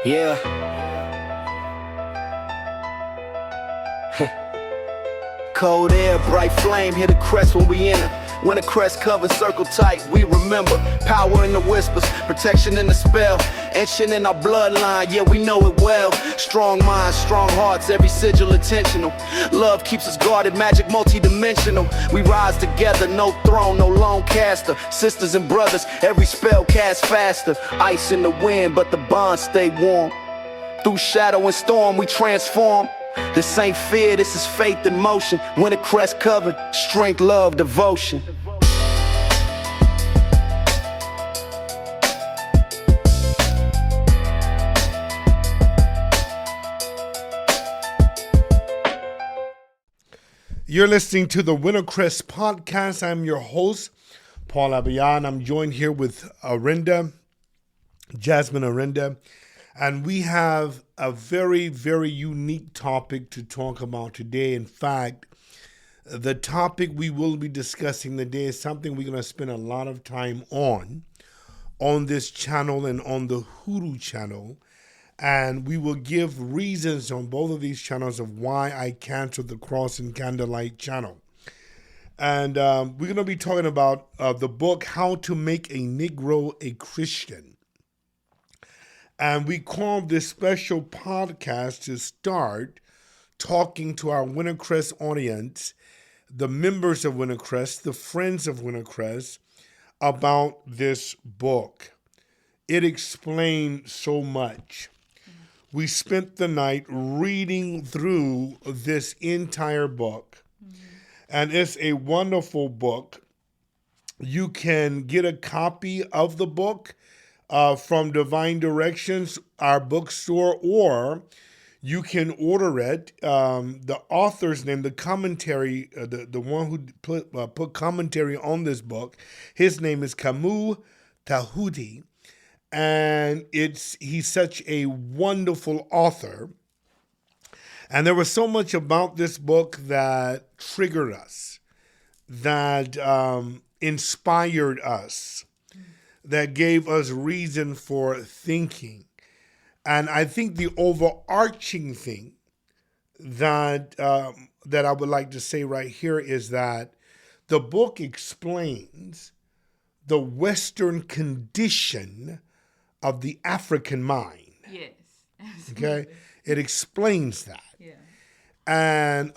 Yeah. Cold air, bright flame, hit a crest when we enter. When the crest covers, circle tight, we remember. Power in the whispers, protection in the spell. Etching in our bloodline, yeah, we know it well. Strong minds, strong hearts, every sigil intentional. Love keeps us guarded, magic multi-dimensional. We rise together, no throne, no lone caster. Sisters and brothers, every spell cast faster. Ice in the wind, but the bonds stay warm. Through shadow and storm, we transform. This ain't fear, this is faith in motion. When the crest covered, strength, love, devotion. You're listening to the Wintercrest Podcast. I'm your host, Paul Abiyan. I'm joined here with Jasmine Arinda, and we have a very, very unique topic to talk about today. In fact, the topic we will be discussing today is something we're going to spend a lot of time on this channel and on the Hoodoo channel. And we will give reasons on both of these channels of why I canceled the Cross and Candlelight channel. And we're going to be talking about the book, How to Make a Negro a Christian. And we called this special podcast to start talking to our Wintercrest audience, the members of Wintercrest, the friends of Wintercrest, about this book. It explained so much. We spent the night reading through this entire book, and it's a wonderful book. You can get a copy of the book from Divine Directions, our bookstore, or you can order it. The author's name, the commentary, the one who put commentary on this book, his name is Camus Tahuti. And he's such a wonderful author. And there was so much about this book that triggered us, that inspired us, that gave us reason for thinking. And I think the overarching thing that I would like to say right here is that the book explains the Western condition of the African mind. Yes, absolutely. Okay, it explains that. Yeah. And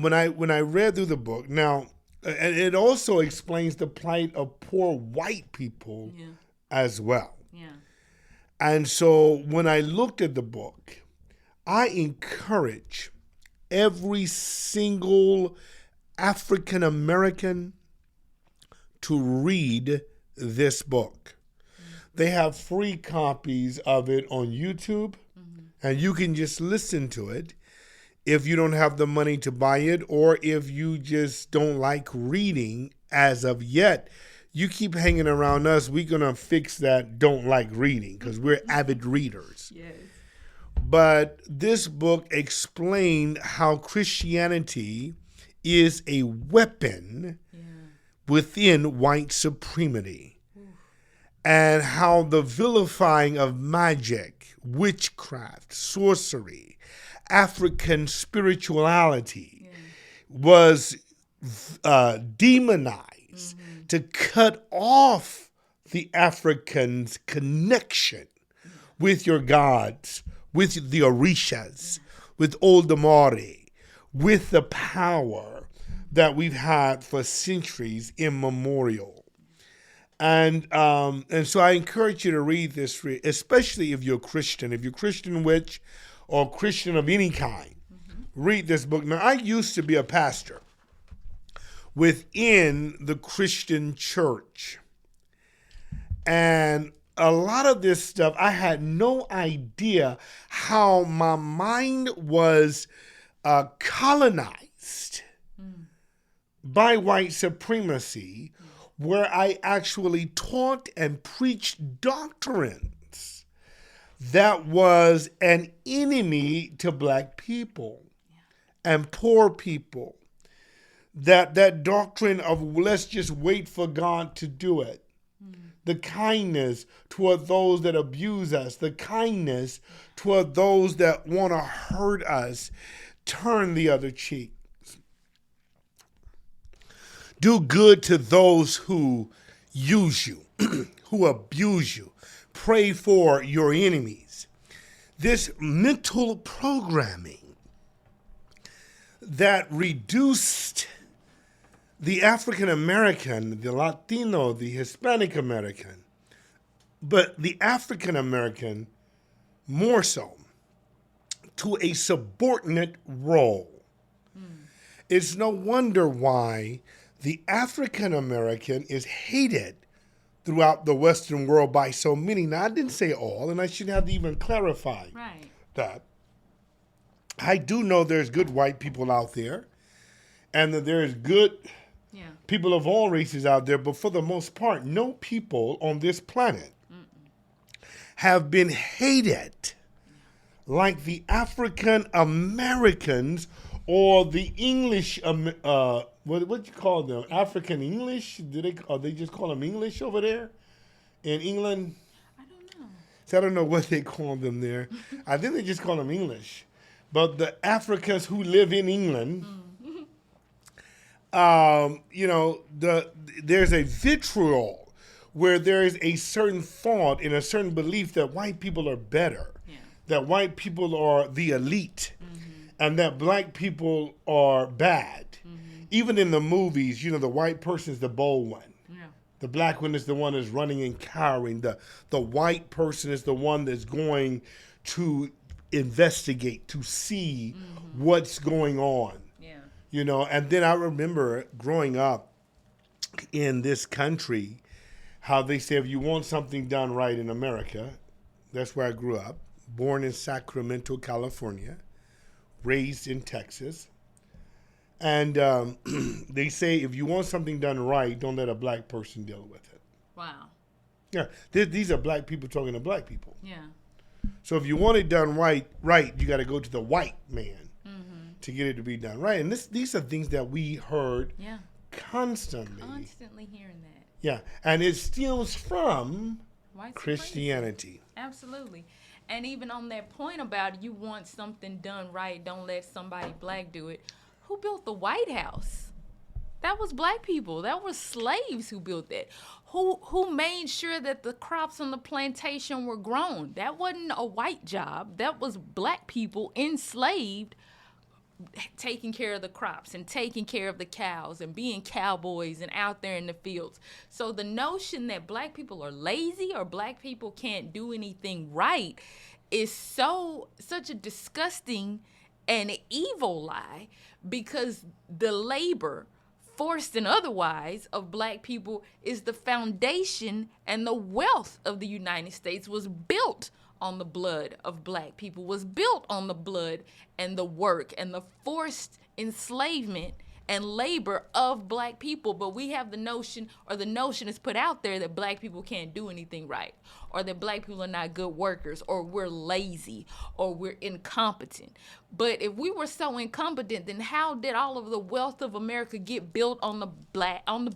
when I read through the book, now, and it also explains the plight of poor white people as well. Yeah. And so when I looked at the book, I encourage every single African American to read this book. They have free copies of it on YouTube, and you can just listen to it if you don't have the money to buy it, or if you just don't like reading as of yet. You keep hanging around us, we're going to fix that don't like reading, because we're avid readers. Yes. But this book explained how Christianity is a weapon within white supremacy. And how the vilifying of magic, witchcraft, sorcery, African spirituality was demonized to cut off the Africans' connection with your gods, with the Orishas, with Oldamare, with the power that we've had for centuries immemorial. And so I encourage you to read this, especially if you're a Christian. If you're Christian witch or Christian of any kind, read this book. Now, I used to be a pastor within the Christian church. And a lot of this stuff, I had no idea how my mind was colonized by white supremacy, where I actually taught and preached doctrines that was an enemy to black people and poor people. That doctrine of let's just wait for God to do it. the kindness toward those that abuse us, the kindness toward those that want to hurt us. Turn the other cheek. Do good to those who use you, who abuse you. Pray for your enemies. This mental programming that reduced the African American, the Latino, the Hispanic American, but the African American more so, to a subordinate role. It's no wonder why the African American is hated throughout the Western world by so many. Now, I didn't say all, and I should have to even clarify that. I do know there's good white people out there, and that there's good people of all races out there, but for the most part, no people on this planet have been hated like the African Americans or the English, what you call them? African English? They just call them English over there in England? I don't know. So I don't know what they call them there. I think they just call them English. But the Africans who live in England, there's a vitriol where there is a certain thought and a certain belief that white people are better, that white people are the elite, and that black people are bad. Even in the movies, the white person is the bold one. The black one is the one that's running and cowering. The white person is the one that's going to investigate, to see what's going on. And then I remember growing up in this country, how they say if you want something done right in America, that's where I grew up, born in Sacramento, California, raised in Texas. And they say if you want something done right, don't let a black person deal with it. Wow. Yeah, these are black people talking to black people. Yeah. So if you want it done right, you got to go to the white man to get it to be done right. And these are things that we heard constantly. Constantly hearing that. Yeah, and it stems from White Christianity. supremacy. Absolutely. And even on that point about you want something done right, don't let somebody black do it. Who built the White House? That was black people. That was slaves who built that. Who made sure that the crops on the plantation were grown? That wasn't a white job. That was black people enslaved, taking care of the crops and taking care of the cows and being cowboys and out there in the fields. So the notion that black people are lazy or black people can't do anything right is such a disgusting and evil lie, because the labor, forced and otherwise, of black people is the foundation, and the wealth of the United States was built on the blood of black people, was built on the blood and the work and the forced enslavement and labor of black people. But we have the notion is put out there that black people can't do anything right, or that black people are not good workers, or we're lazy, or we're incompetent. But if we were so incompetent, then how did all of the wealth of America get built on the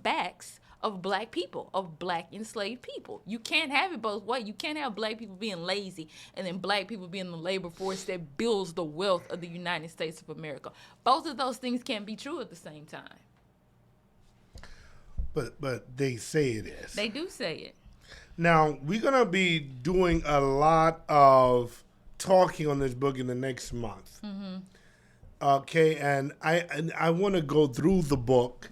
backs of black people, of black enslaved people? You can't have it both ways. You can't have black people being lazy and then black people being the labor force that builds the wealth of the United States of America. Both of those things can't be true at the same time. But they say it is. They do say it. Now, we're going to be doing a lot of talking on this book in the next month. Okay, and I want to go through the book.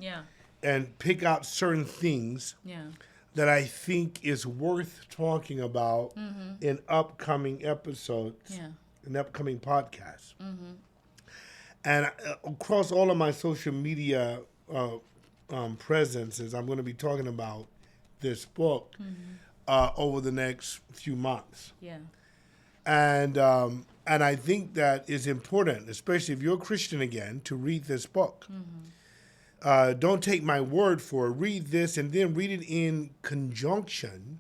And pick out certain things that I think is worth talking about in upcoming episodes, in upcoming podcasts. And across all of my social media presences, I'm going to be talking about this book over the next few months. And I think that is important, especially if you're a Christian again, to read this book. Don't take my word for it. Read this and then read it in conjunction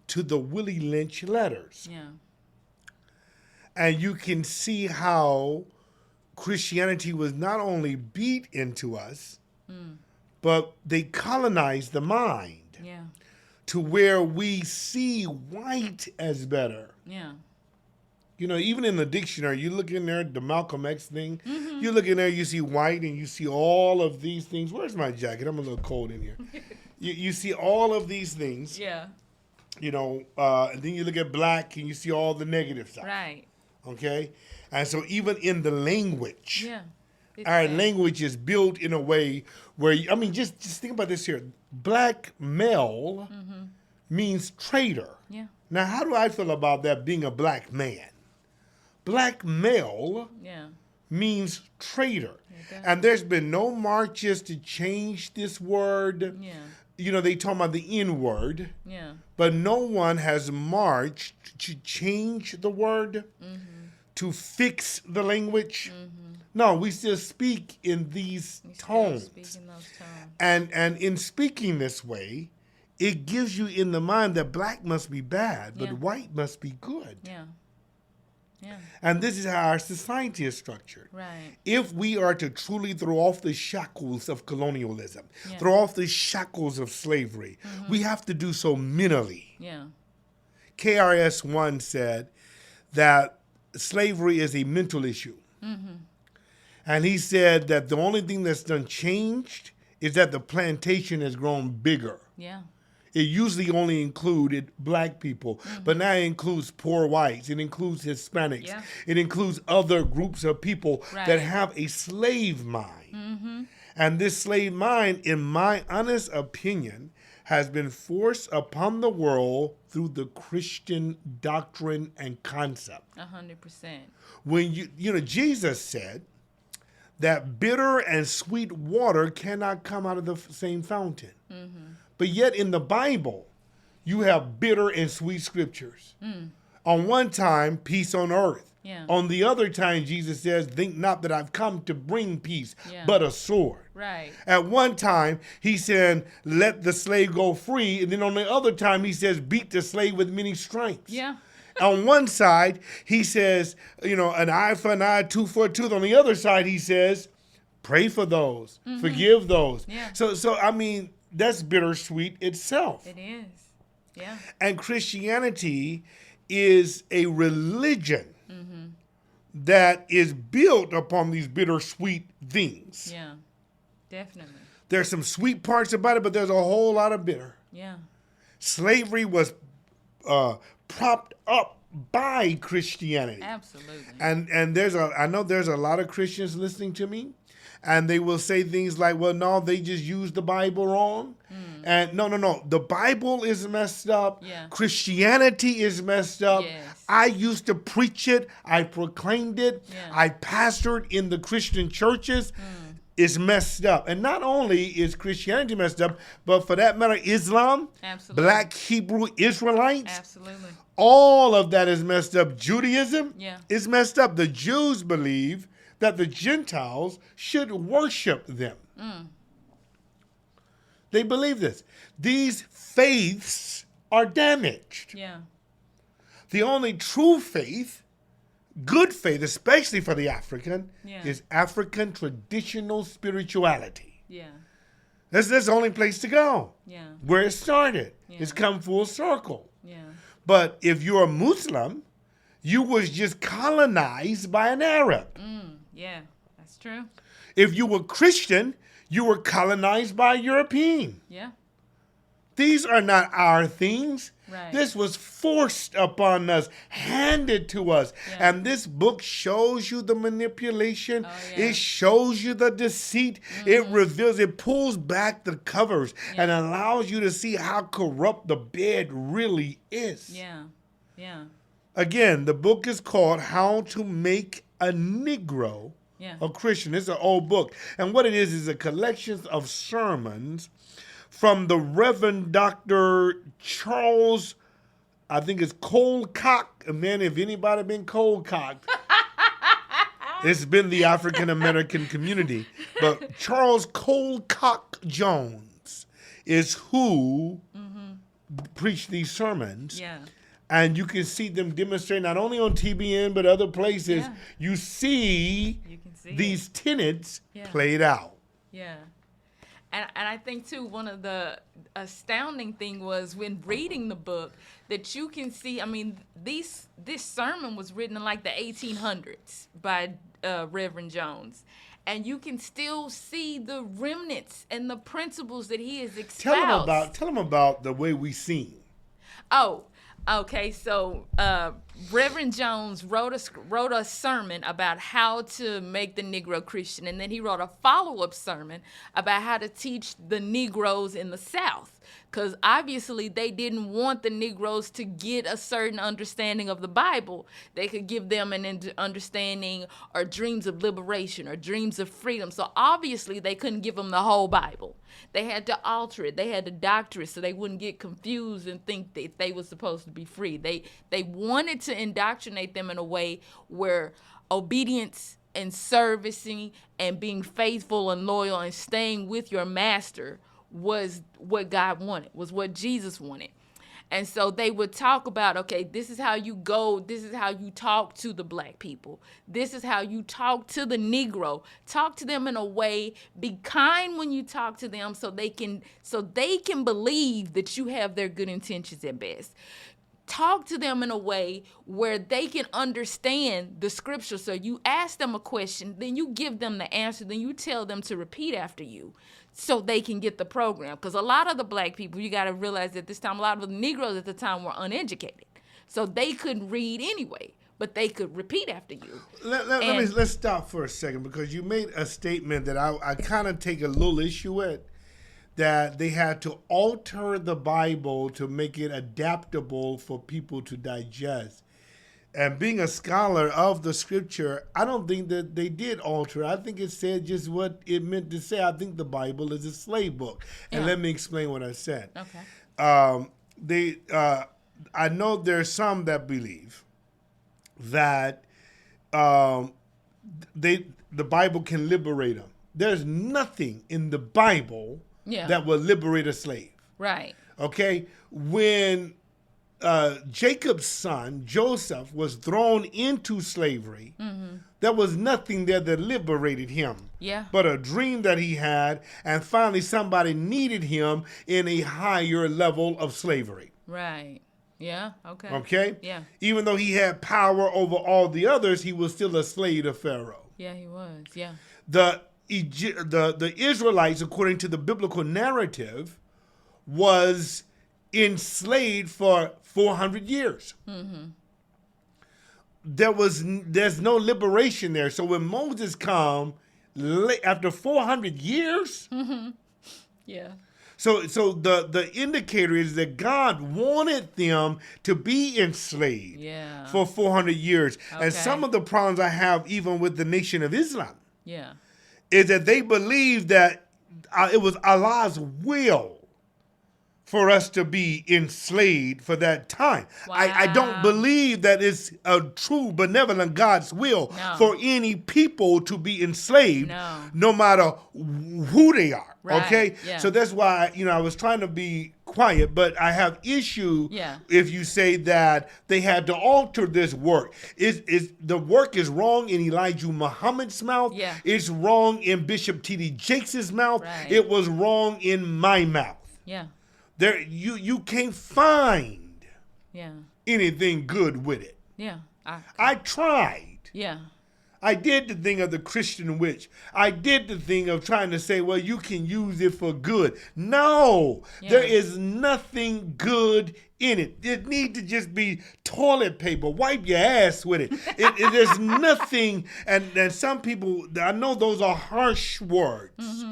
to the Willie Lynch letters. And you can see how Christianity was not only beat into us, but they colonized the mind to where we see white as better. Yeah. You know, even in the dictionary, you look in there, the Malcolm X thing, Mm-hmm. you look in there, you see white, and you see all of these things. Where's my jacket? I'm a little cold in here. You see all of these things, Yeah. you know, and then you look at black, and you see all the negative stuff. Right. Okay? And so even in the language, Yeah. It's our sad. language is built in a way where, I mean, just think about this here. Black male means traitor. Yeah. Now, how do I feel about that being a black man? Black male Yeah. means traitor. It does. And there's been no marches to change this word. Yeah. You know, they talk about the N word, Yeah. but no one has marched to change the word, to fix the language. No, we still speak in these We still tones. speak in those tones. And in speaking this way, it gives you in the mind that black must be bad, but Yeah. white must be good. Yeah. Yeah. And this is how our society is structured. Right. If we are to truly throw off the shackles of colonialism, Yeah. throw off the shackles of slavery, we have to do so mentally. Yeah. KRS-One said that slavery is a mental issue. And he said that the only thing that's done changed is that the plantation has grown bigger. Yeah. It usually only included black people, but now it includes poor whites. It includes Hispanics. Yeah. It includes other groups of people that Right. have a slave mind. And this slave mind, in my honest opinion, has been forced upon the world through the Christian doctrine and concept. 100%. When you know, Jesus said that bitter and sweet water cannot come out of the same fountain. But yet in the Bible, you have bitter and sweet scriptures. On one time, peace on earth. Yeah. On the other time, Jesus says, think not that I've come to bring peace, Yeah. but a sword. Right. At one time, he said, let the slave go free. And then on the other time, he says, beat the slave with many stripes. Yeah. On one side, he says, you know, an eye for an eye, tooth for a tooth. On the other side, he says, pray for those, forgive those. Yeah. So I mean, that's bittersweet itself. It is. Yeah. And Christianity is a religion that is built upon these bittersweet things. Yeah. Definitely. There's some sweet parts about it, but there's a whole lot of bitter. Yeah. Slavery was propped up by Christianity. Absolutely. And I know there's a lot of Christians listening to me, and they will say things like, well, no, they just use the Bible wrong. And no. The Bible is messed up. Yeah. Christianity is messed up. Yes. I used to preach it. I proclaimed it. Yeah. I pastored in the Christian churches. It's messed up. And not only is Christianity messed up, but for that matter, Islam, Absolutely. Black Hebrew Israelites, Absolutely. all of that is messed up. Judaism Yeah. is messed up. The Jews believe that the Gentiles should worship them. They believe this. These faiths are damaged. Yeah. The only true faith, good faith, especially for the African, Yeah. is African traditional spirituality. Yeah. That's the only place to go. Yeah. Where it started. Yeah. It's come full circle. Yeah. But if you're a Muslim, you was just colonized by an Arab. Yeah. That's true. If you were Christian, you were colonized by a European. Yeah. These are not our things. Right. This was forced upon us, handed to us. Yeah. And this book shows you the manipulation. Oh, yeah. It shows you the deceit. It reveals, it pulls back the covers and allows you to see how corrupt the bed really is. Yeah. Yeah. Again, the book is called How to Make a Negro Yeah. a Christian. It's an old book. And what it is a collection of sermons from the Reverend Dr. Charles, I think it's Colcock. And man, if anybody been cold-cocked, it's been the African American community. But Charles Colcock Jones is who preached these sermons. Yeah. And you can see them demonstrate not only on TBN, but other places. Yeah. You see You can see these tenets Yeah. played out. Yeah. And I think too, one of the astounding thing was when reading the book that you can see. I mean, this sermon was written in like the 1800s by Reverend Jones, and you can still see the remnants and the principles that he has espoused. Tell them about the way we sing. Oh, okay. So Reverend Jones wrote a sermon about how to make the Negro Christian, and then he wrote a follow-up sermon about how to teach the Negroes in the South. Because obviously they didn't want the Negroes to get a certain understanding of the Bible. They could give them an understanding or dreams of liberation or dreams of freedom. So obviously they couldn't give them the whole Bible. They had to alter it. They had to doctor it so they wouldn't get confused and think that they were supposed to be free. They wanted to indoctrinate them in a way where obedience and servicing and being faithful and loyal and staying with your master was what God wanted, was what Jesus wanted. And so they would talk about, okay, this is how you go, this is how you talk to the black people. This is how you talk to the Negro. Talk to them in a way, be kind when you talk to them so they can believe that you have their good intentions at best. Talk to them in a way where they can understand the scripture. So you ask them a question, then you give them the answer, then you tell them to repeat after you so they can get the program. Because a lot of the black people, you got to realize at this time, a lot of the Negroes at the time were uneducated. So they couldn't read anyway, but they could repeat after you. Let's stop for a second, because you made a statement that I kind of take a little issue with. That they had to alter the Bible to make it adaptable for people to digest. And being a scholar of the scripture, I don't think that they did alter. I think it said just what it meant to say. I think the Bible is a slave book. And let me explain what I said. Okay. I know there's some that believe that the Bible can liberate them. There's nothing in the Bible that will liberate a slave. Right. Okay? When Jacob's son, Joseph, was thrown into slavery, there was nothing there that liberated him. Yeah. But a dream that he had, and finally somebody needed him in a higher level of slavery. Right. Yeah. Okay. Okay? Yeah. Even though he had power over all the others, he was still a slave to Pharaoh. Yeah, he was. Yeah. The Israelites, according to the biblical narrative, was enslaved for 400 years. There's no liberation there. So when Moses come after 400 years, Yeah. So the indicator is that God wanted them to be enslaved for 400 years. Okay. And some of the problems I have even with the Nation of Islam Yeah. is that they believe that it was Allah's will for us to be enslaved for that time. Wow. I don't believe that it's a true benevolent God's will No. for any people to be enslaved, no matter who they are. Right. Okay? Yeah. So that's why, I was trying to be quiet, but I have issue if you say that they had to alter this work. The work is wrong in Elijah Muhammad's mouth. Yeah. It's wrong in Bishop T.D. Jakes' mouth. Right. It was wrong in my mouth. Yeah. There, you can't find anything good with it. Yeah. I tried. Yeah. I did the thing of the Christian witch. I did the thing of trying to say, well, you can use it for good. No, there is nothing good in it. It needs to just be toilet paper. Wipe your ass with it. There's nothing, and some people, I know those are harsh words.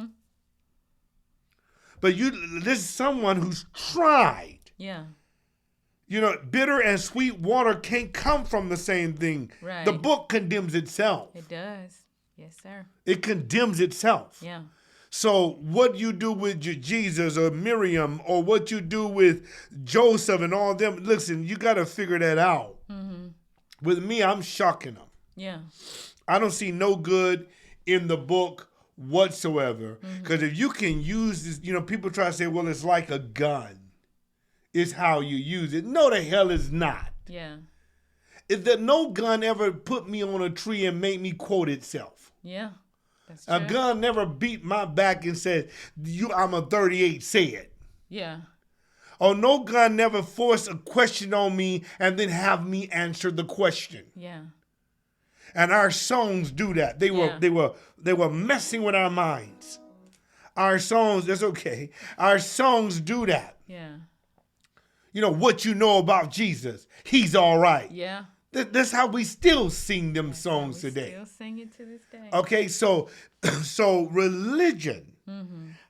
But this is someone who's tried. Yeah. Bitter and sweet water can't come from the same thing. Right. The book condemns itself. It does. Yes, sir. It condemns itself. Yeah. So what you do with Jesus or Miriam or what you do with Joseph and all them, listen, you got to figure that out. With me, I'm shocking them. Yeah. I don't see no good in the book whatsoever. Because if you can use this, people try to say, well, it's like a gun. It's how you use it. No, the hell it's not. Yeah. Is that no gun ever put me on a tree and made me quote itself. Yeah. That's A true. gun never beat my back and said, I'm a 38, say it. Yeah. Or no gun never forced a question on me and then have me answer the question. Yeah. And our songs do that. They were messing with our minds. Our songs, that's okay. Our songs do that. Yeah. You know, what you know about Jesus, he's all right. Yeah. That's how we still sing them That's songs how we today. Still sing it to this day. Okay, so religion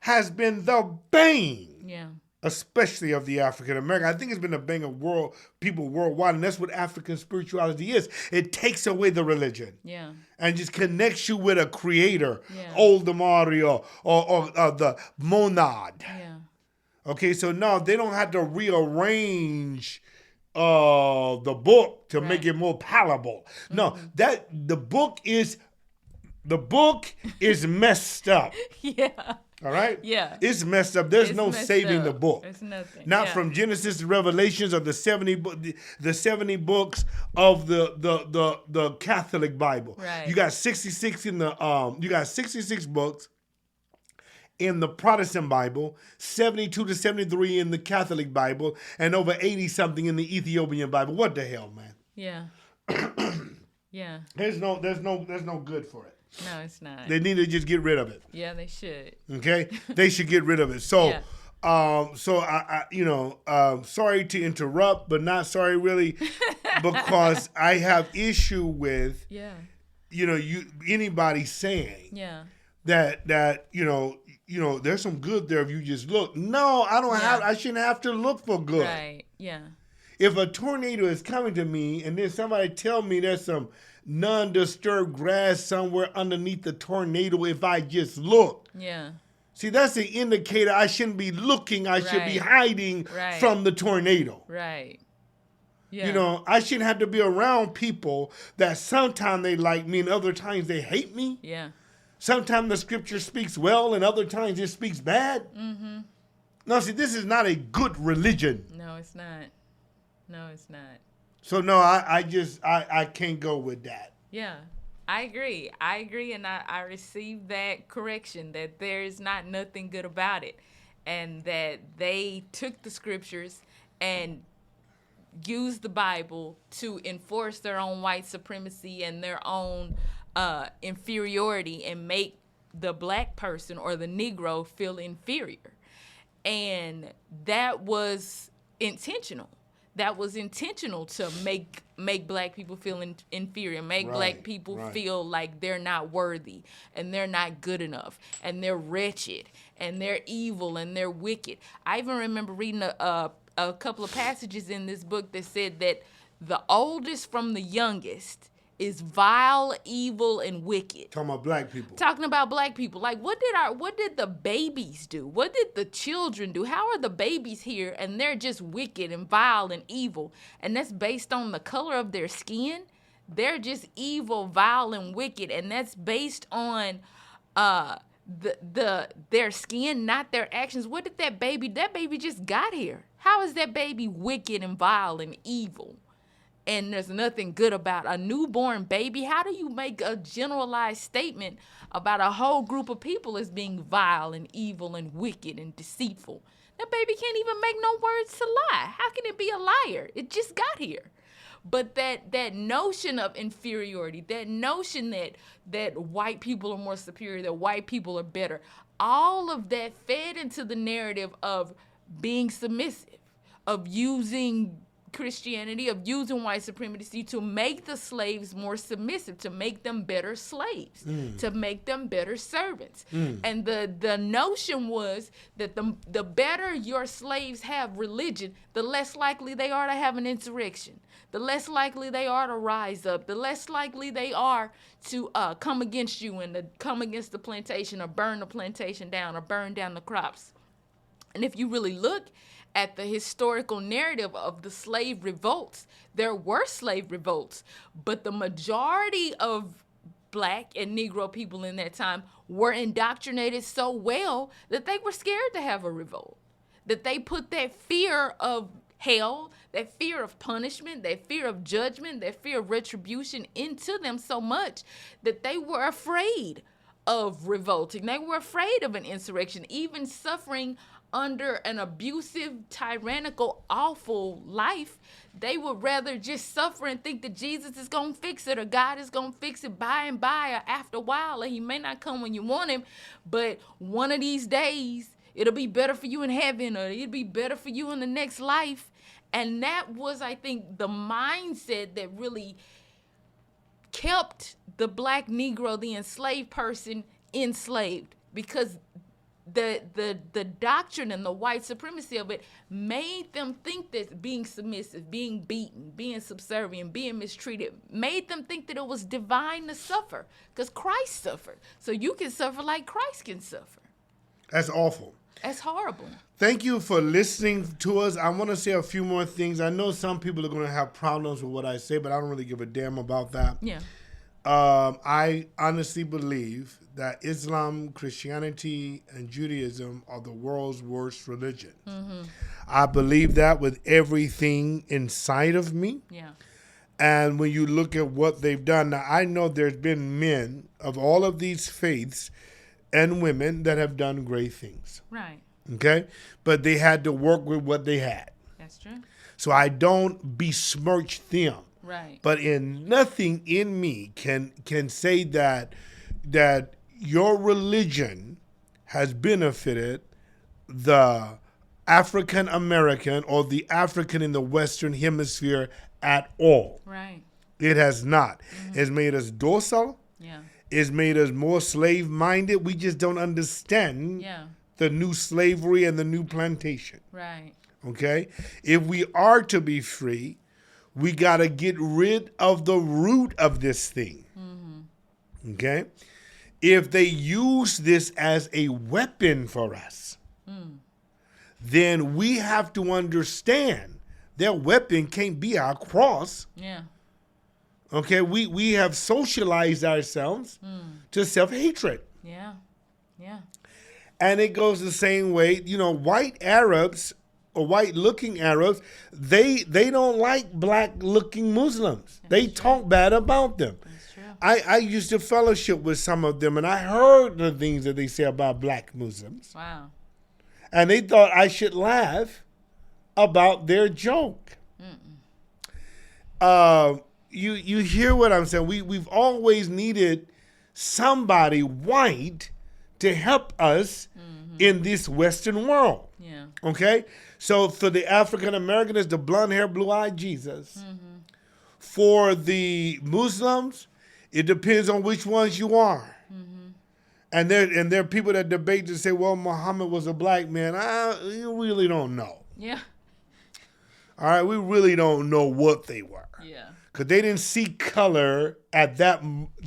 has been the bane, Yeah. especially of the African American. I think it's been the bane of people worldwide, and that's what African spirituality is. It takes away the religion. Yeah. And just connects you with a creator, Yeah. Oldemari or the monad. Yeah. Okay, so now they don't have to rearrange the book to make Right. it more palatable. No, the book is messed up. Yeah. All right? Yeah. It's messed up. There's It's no messed saving up. the book. There's nothing. Not Yeah. from Genesis to Revelations or the 70 books of the Catholic Bible. Right. You got 66 in the you got 66 books in the Protestant Bible, 72 to 73 in the Catholic Bible, and over 80 something in the Ethiopian Bible. What the hell, man? Yeah. Yeah. There's no good for it. No, it's not. They need to just get rid of it. Yeah, they should. Okay, they should get rid of it. So, Yeah. so I sorry to interrupt, but not sorry really, because I have issue with Yeah. Anybody saying Yeah. that there's some good there if you just look. No, I don't have. I shouldn't have to look for good. Right. Yeah. If a tornado is coming to me and then somebody tell me there's some non-disturbed grass somewhere underneath the tornado, if I just look. Yeah. See, that's an indicator I shouldn't be looking. I should be Right. hiding Right. from the tornado. Right. Yeah. You know, I shouldn't have to be around people that sometimes they like me and other times they hate me. Yeah. Sometimes the scripture speaks well and other times it speaks bad. Mm-hmm. No, see, this is not a good religion. No, it's not. No, it's not. So, no, I can't go with that. Yeah. I agree, and I received that correction that there is not nothing good about it, and that they took the scriptures and used the Bible to enforce their own white supremacy and their own inferiority and make the black person or the Negro feel inferior. And that was intentional. That was intentional to make black people feel inferior, make black people feel like they're not worthy and they're not good enough and they're wretched and they're evil and they're wicked. I even remember reading a couple of passages in this book that said that the oldest from the youngest is vile, evil, and wicked. Talking about black people. Talking about black people. Like, what did the babies do? What did the children do? How are the babies here and they're just wicked and vile and evil? And that's based on the color of their skin. They're just evil, vile, and wicked, and that's based on their skin, not their actions. What did that baby just got here? How is that baby wicked and vile and evil? And there's nothing good about a newborn baby. How do you make a generalized statement about a whole group of people as being vile and evil and wicked and deceitful? That baby can't even make no words to lie. How can it be a liar? It just got here. But that notion of inferiority, that notion that white people are more superior, that white people are better, all of that fed into the narrative of being submissive, of using Christianity, of using white supremacy to make the slaves more submissive, to make them better slaves, to make them better servants. And the notion was that the better your slaves have religion, the less likely they are to have an insurrection, the less likely they are to rise up, the less likely they are to come against you and to come against the plantation or burn the plantation down or burn down the crops. And if you really look at the historical narrative of the slave revolts, there were slave revolts, but the majority of black and Negro people in that time were indoctrinated so well that they were scared to have a revolt, that they put that fear of hell, that fear of punishment, that fear of judgment, that fear of retribution into them so much that they were afraid of revolting. They were afraid of an insurrection, even suffering under an abusive, tyrannical, awful life. They would rather just suffer and think that Jesus is going to fix it, or God is going to fix it by and by, or after a while, or he may not come when you want him, but one of these days it'll be better for you in heaven, or it'll be better for you in the next life. And that was, I think, the mindset that really kept the black Negro, the enslaved person, enslaved, because the doctrine and the white supremacy of it made them think that being submissive, being beaten, being subservient, being mistreated, made them think that it was divine to suffer, because Christ suffered. So you can suffer like Christ can suffer. That's awful. That's horrible. Thank you for listening to us. I want to say a few more things. I know some people are going to have problems with what I say, but I don't really give a damn about that. Yeah. I honestly believe that Islam, Christianity, and Judaism are the world's worst religion. Mm-hmm. I believe that with everything inside of me. Yeah. And when you look at what they've done, now I know there's been men of all of these faiths and women that have done great things. Right. Okay? But they had to work with what they had. That's true. So I don't besmirch them. Right. But in nothing in me can say that your religion has benefited the African American or the African in the Western Hemisphere at all. Right. It has not. Mm-hmm. It's made us docile. Yeah. It's made us more slave-minded. We just don't understand the new slavery and the new plantation. Right. Okay? If we are to be free, we got to get rid of the root of this thing. Mm-hmm. Okay? If they use this as a weapon for us, then we have to understand their weapon can't be our cross. Yeah. Okay? We have socialized ourselves to self-hatred. Yeah. Yeah. And it goes the same way, white Arabs or white-looking Arabs, they don't like black-looking Muslims. They talk bad about them. That's true. I used to fellowship with some of them, and I heard the things that they say about black Muslims. Wow. And they thought I should laugh about their joke. You hear what I'm saying? We've always needed somebody white to help us in this Western world. Yeah. Okay? So for the African American, it's the blonde hair, blue eyed Jesus. Mm-hmm. For the Muslims, it depends on which ones you are. Mm-hmm. And there are people that debate to say, well, Muhammad was a black man. You really don't know. Yeah. All right, we really don't know what they were. Yeah. Because they didn't see color at that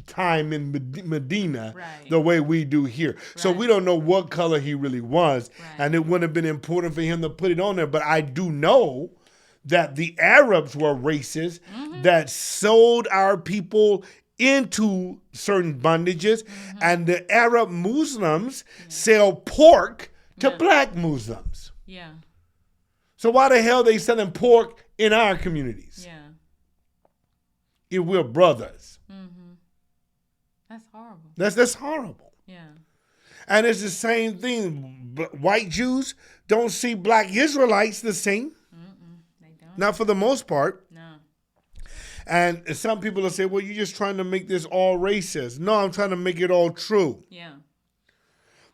time in Medina the way we do here. Right. So we don't know what color he really was. Right. And it wouldn't have been important for him to put it on there. But I do know that the Arabs were racist that sold our people into certain bondages. And the Arab Muslims sell pork to black Muslims. Yeah. So why the hell they selling pork in our communities? Yeah. If we're brothers. Mm-hmm. That's horrible. That's horrible. Yeah. And it's the same thing. White Jews don't see black Israelites the same. They don't. Not for the most part. No. And some people will say, well, you're just trying to make this all racist. No, I'm trying to make it all true. Yeah.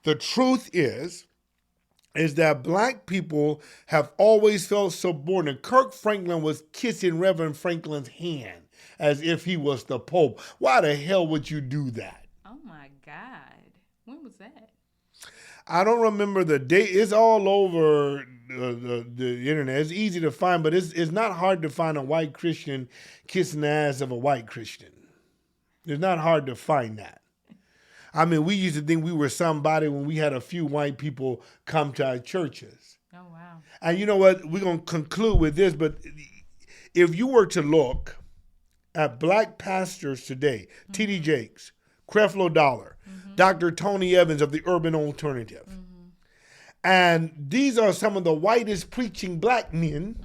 The truth is that black people have always felt subordinate. Kirk Franklin was kissing Reverend Franklin's hand as if he was the Pope. Why the hell would you do that? Oh, my God. When was that? I don't remember the date. It's all over the internet. It's easy to find, but it's not hard to find a white Christian kissing the ass of a white Christian. It's not hard to find that. I mean, we used to think we were somebody when we had a few white people come to our churches. Oh, wow. And you know what? We're going to conclude with this, but if you were to look at black pastors today, T.D. Jakes, Creflo Dollar, Dr. Tony Evans of the Urban Alternative, and these are some of the whitest preaching black men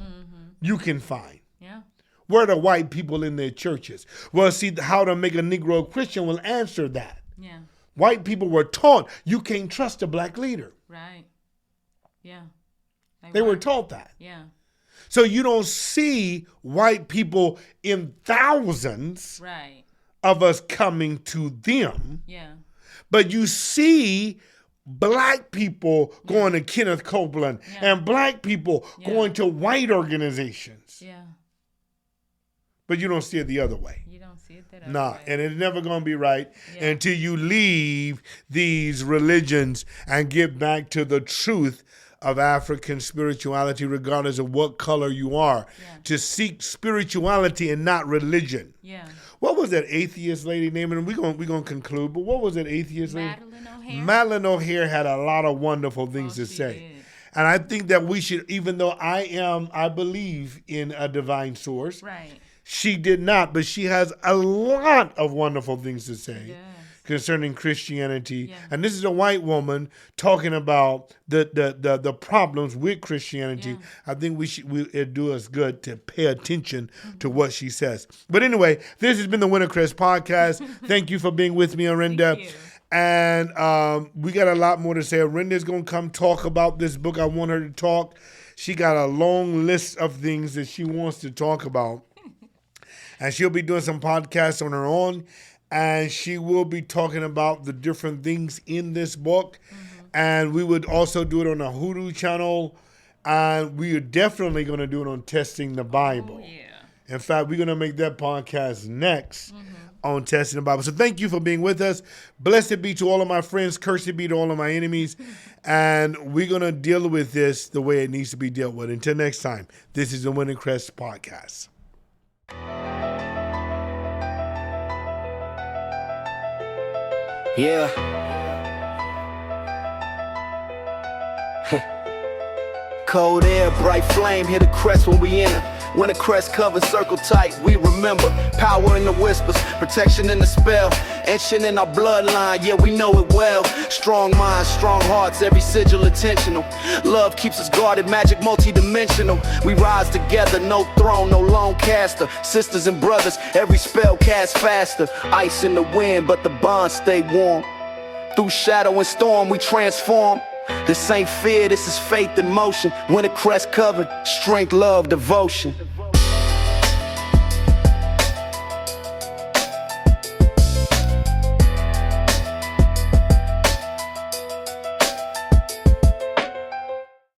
you can find. Yeah. Where are the white people in their churches? Well, see, how to make a Negro Christian will answer that. Yeah. White people were taught you can't trust a black leader. Right. Yeah. They were taught that. Yeah. So you don't see white people in thousands Right. of us coming to them, Yeah. but you see black people going to Kenneth Copeland and black people going to white organizations. Yeah. But you don't see it the other way. You don't see it that other Nah, way. and it's never going to be right until you leave these religions and get back to the truth of African spirituality, regardless of what color you are. To seek spirituality and not religion. Yeah. What was that atheist lady name? And we're gonna conclude, but what was that atheist lady? Madeline O'Hare. Madeline O'Hare had a lot of wonderful things to she say. did. And I think that we should, even though I believe in a divine source. Right. She did not, but she has a lot of wonderful things to say Yes. concerning Christianity. Yeah. And this is a white woman talking about the problems with Christianity. Yeah. I think it'd do us good to pay attention to what she says. But anyway, this has been the Wintercrest Podcast. Thank you for being with me, Arinda. Thank you. And we got a lot more to say. Arinda's going to come talk about this book. I want her to talk. She got a long list of things that she wants to talk about. And she'll be doing some podcasts on her own. And she will be talking about the different things in this book. And we would also do it on a Hoodoo channel. And we are definitely going to do it on Testing the Bible. Oh, yeah. In fact, we're going to make that podcast next on Testing the Bible. So thank you for being with us. Blessed be to all of my friends. Cursed be to all of my enemies. And we're going to deal with this the way it needs to be dealt with. Until next time, this is the Wintercrest Podcast. Yeah. Cold air, bright flame, hit a crest when we enter. When the crest covers circle tight, we remember. Power in the whispers, protection in the spell. Etching in our bloodline, yeah, we know it well. Strong minds, strong hearts, every sigil intentional. Love keeps us guarded, magic multi-dimensional. We rise together, no throne, no lone caster. Sisters and brothers, every spell cast faster. Ice in the wind, but the bonds stay warm. Through shadow and storm, we transform. This ain't fear, this is faith in motion. When the crest covered, strength, love, devotion.